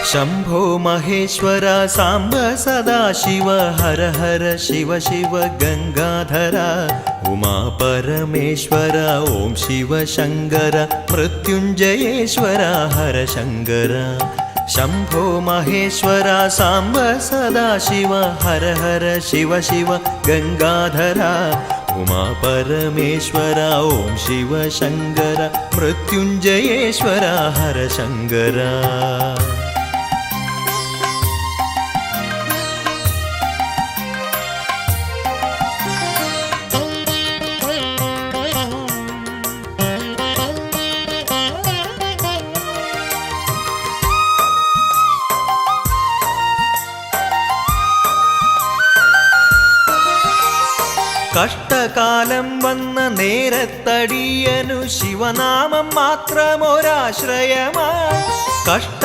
शंभो महेश्वर सांब सदाशिव हर हर शिव शिव गंगाधरा उमा परमेश्वर ओं शिव शंकर मृत्युंजयेश्वर हर शंकर शंभो महेश्वर सांब सदाशिव हर हर शिव शिव गंगाधरा उमा परमेश्वर ओं शिव शंकर मृत्युंजयेश्वर हर शंकर കഷ്ടകാലം വന്ന നേരത്തടിയനു ശിവനാമം മാത്രമൊരാശ്രയമാ കഷ്ട